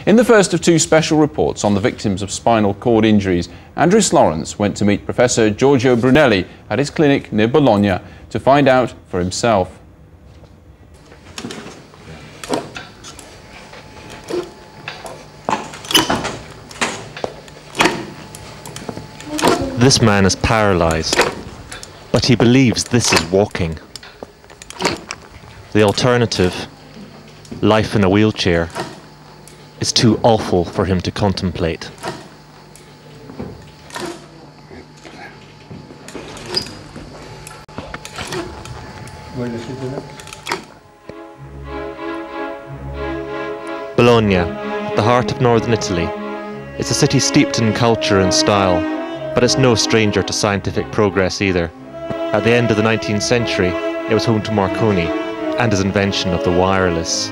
In the first of two special reports on the victims of spinal cord injuries, Andrew Slorance went to meet Professor Giorgio Brunelli at his clinic near Bologna to find out for himself. This man is paralysed, but he believes this is walking. The alternative, life in a wheelchair, is too awful for him to contemplate. Bologna, the heart of northern Italy. It's a city steeped in culture and style, but it's no stranger to scientific progress either. At the end of the 19th century, it was home to Marconi and his invention of the wireless.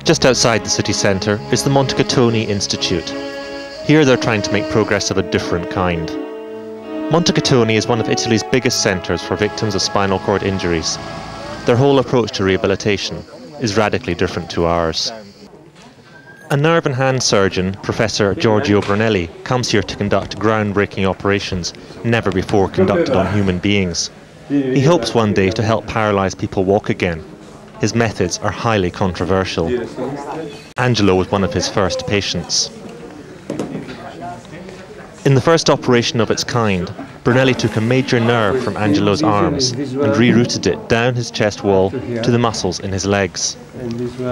Just outside the city centre is the Montecatoni Institute. Here they're trying to make progress of a different kind. Montecatoni is one of Italy's biggest centres for victims of spinal cord injuries. Their whole approach to rehabilitation is radically different to ours. A nerve and hand surgeon, Professor Giorgio Brunelli, comes here to conduct groundbreaking operations never before conducted on human beings. He hopes one day to help paralysed people walk again. His methods are highly controversial. Angelo was one of his first patients. In the first operation of its kind, Brunelli took a major nerve from Angelo's arms and rerouted it down his chest wall to the muscles in his legs.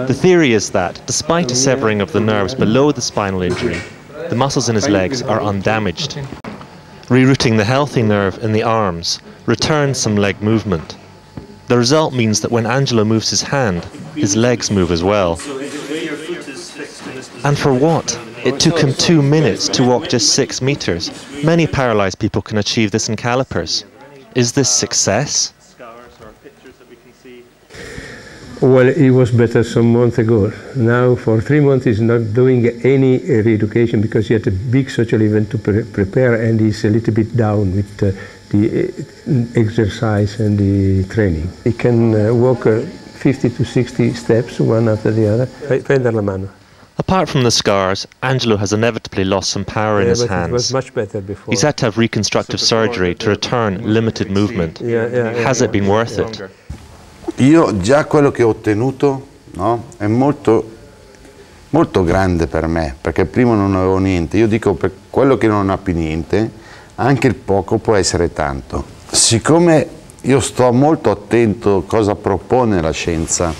The theory is that, despite a severing of the nerves below the spinal injury, the muscles in his legs are undamaged. Rerouting the healthy nerve in the arms returns some leg movement. The result means that when Angelo moves his hand, his legs move as well. And for what? It took him 2 minutes to walk just 6 meters. Many paralysed people can achieve this in calipers. Is this success? Well, it was better some months ago. Now, for 3 months, he's not doing any re-education because he had a big social event to prepare, and he's a little bit down with the exercise and the training. He can walk 50 to 60 steps, one after the other. Prendere la mano. Apart from the scars, Angelo has inevitably lost some power in his hands. It was much better before. He's had to have reconstructive surgery to return limited movement. Has it been worth it? Io già quello che ho ottenuto, no, è molto grande per me, perché prima non avevo niente. Io dico, per quello che non ha più niente, anche il poco può essere tanto. Siccome io sto molto attento a cosa propone la scienza,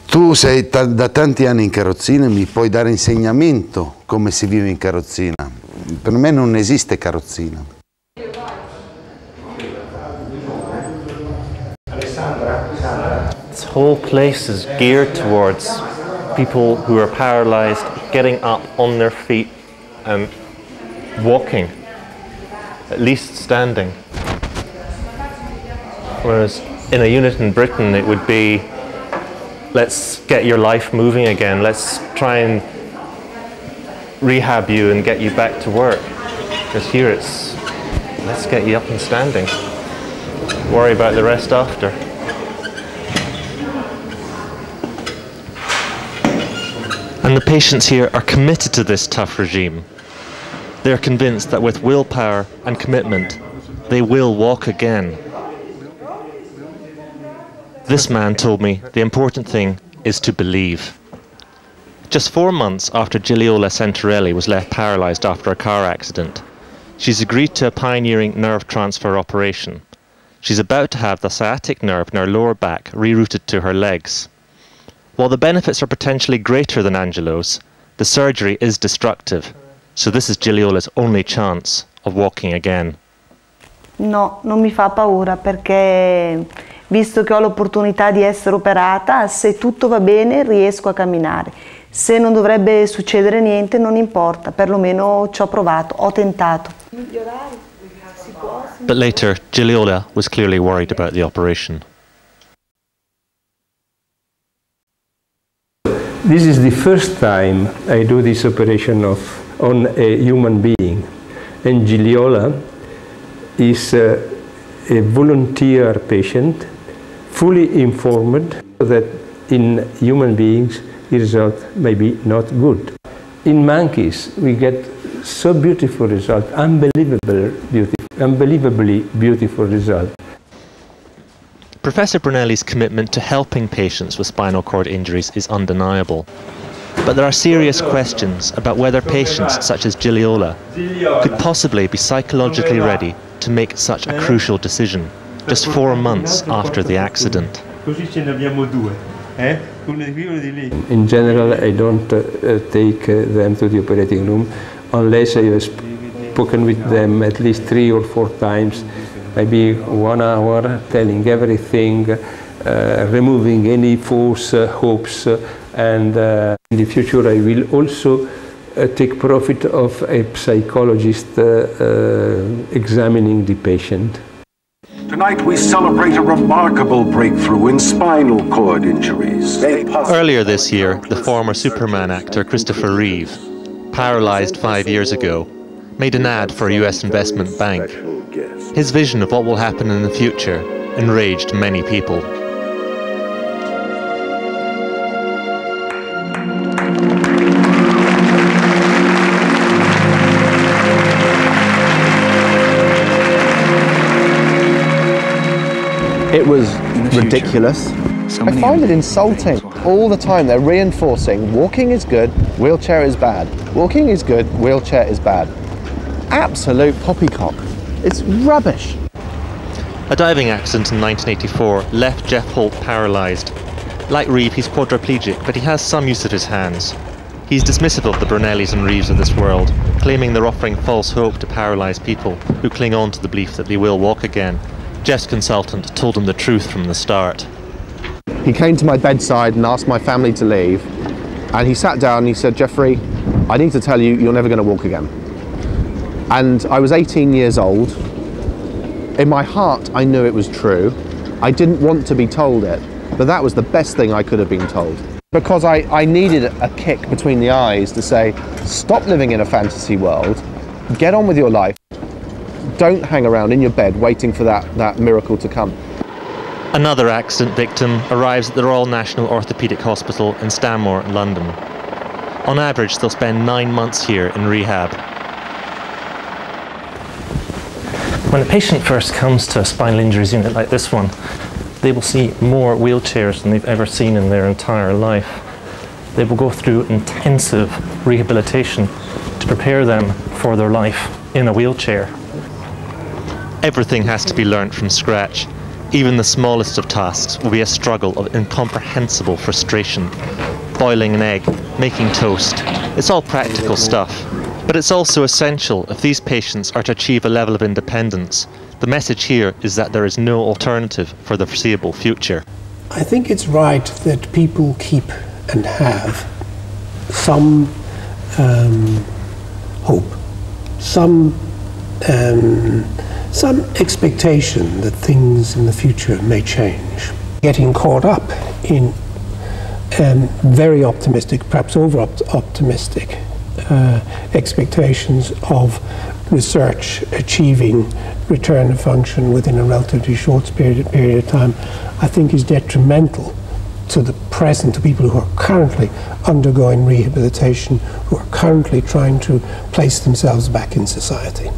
tu sei da tanti anni in carrozzina e mi puoi dare insegnamento come si vive in carrozzina. Per me non esiste carrozzina. This whole place is geared towards people who are paralysed getting up on their feet and walking, at least standing. Whereas in a unit in Britain it would be, let's get your life moving again, let's try and rehab you and get you back to work. Because here it's, let's get you up and standing. Worry about the rest after. And the patients here are committed to this tough regime. They're convinced that with willpower and commitment, they will walk again. This man told me the important thing is to believe. Just 4 months after Gigliola Santarelli was left paralysed after a car accident, she's agreed to a pioneering nerve transfer operation. She's about to have the sciatic nerve in her lower back rerouted to her legs. While the benefits are potentially greater than Angelo's, the surgery is destructive, so this is Gigliola's only chance of walking again. No, non mi fa paura perché visto che ho l'opportunità di essere operata, se tutto va bene riesco a camminare. Se non dovrebbe succedere niente non importa, perlomeno ci ho provato, ho tentato. But later, Gigliola was clearly worried about the operation. This is the first time I do this operation on a human being, and Gigliola is a volunteer patient, fully informed that in human beings, the result may be not good. In monkeys, we get so beautiful result, unbelievably beautiful result. Professor Brunelli's commitment to helping patients with spinal cord injuries is undeniable. But there are serious questions about whether patients such as Gigliola could possibly be psychologically ready to make such a crucial decision just 4 months after the accident. In general, I don't take them to the operating room unless I have spoken with them at least 3 or 4 times, maybe 1 hour, telling everything, removing any false hopes, and in the future I will also take profit of a psychologist examining the patient. Tonight we celebrate a remarkable breakthrough in spinal cord injuries. Earlier this year, the former Superman actor Christopher Reeve, paralysed 5 years ago, made an ad for a US investment bank. His vision of what will happen in the future enraged many people. It was ridiculous. I find it insulting. All the time they're reinforcing walking is good, wheelchair is bad. Walking is good, wheelchair is bad. Absolute poppycock. It's rubbish. A diving accident in 1984 left Jeff Holt paralysed. Like Reeve, he's quadriplegic, but he has some use of his hands. He's dismissive of the Brunellis and Reeves of this world, claiming they're offering false hope to paralysed people who cling on to the belief that they will walk again. Jeff's consultant told him the truth from the start. He came to my bedside and asked my family to leave, and he sat down and he said, "Jeffrey, I need to tell you, you're never going to walk again." And I was 18 years old. In my heart, I knew it was true. I didn't want to be told it, but that was the best thing I could have been told. Because I needed a kick between the eyes to say, stop living in a fantasy world, get on with your life. Don't hang around in your bed waiting for that miracle to come. Another accident victim arrives at the Royal National Orthopaedic Hospital in Stanmore, London. On average, they'll spend 9 months here in rehab. When a patient first comes to a spinal injuries unit like this one, they will see more wheelchairs than they've ever seen in their entire life. They will go through intensive rehabilitation to prepare them for their life in a wheelchair. Everything has to be learnt from scratch. Even the smallest of tasks will be a struggle of incomprehensible frustration. Boiling an egg, making toast, it's all practical stuff. But it's also essential if these patients are to achieve a level of independence. The message here is that there is no alternative for the foreseeable future. I think it's right that people keep and have some hope, some expectation that things in the future may change. Getting caught up in very optimistic, perhaps over-optimistic expectations of research achieving return to function within a relatively short period of time, I think is detrimental to the present, to people who are currently undergoing rehabilitation, who are currently trying to place themselves back in society.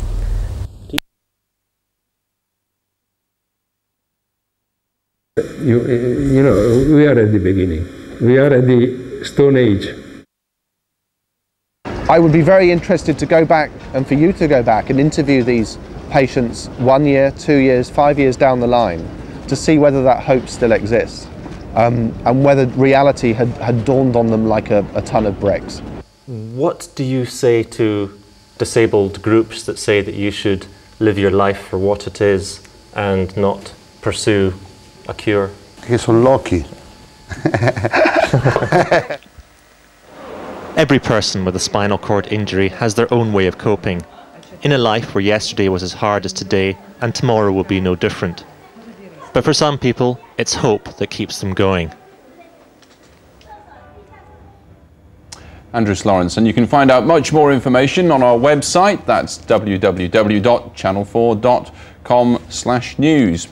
You know, we are at the beginning. We are at the Stone Age. I would be very interested to go back, and for you to go back and interview these patients 1 year, 2 years, 5 years down the line to see whether that hope still exists and whether reality had dawned on them like a ton of bricks. What do you say to disabled groups that say that you should live your life for what it is and not pursue a cure? Che sono lochi. Every person with a spinal cord injury has their own way of coping. In a life where yesterday was as hard as today and tomorrow will be no different. But for some people, it's hope that keeps them going. Andrew Slorance, and you can find out much more information on our website. That's www.channel4.com/news.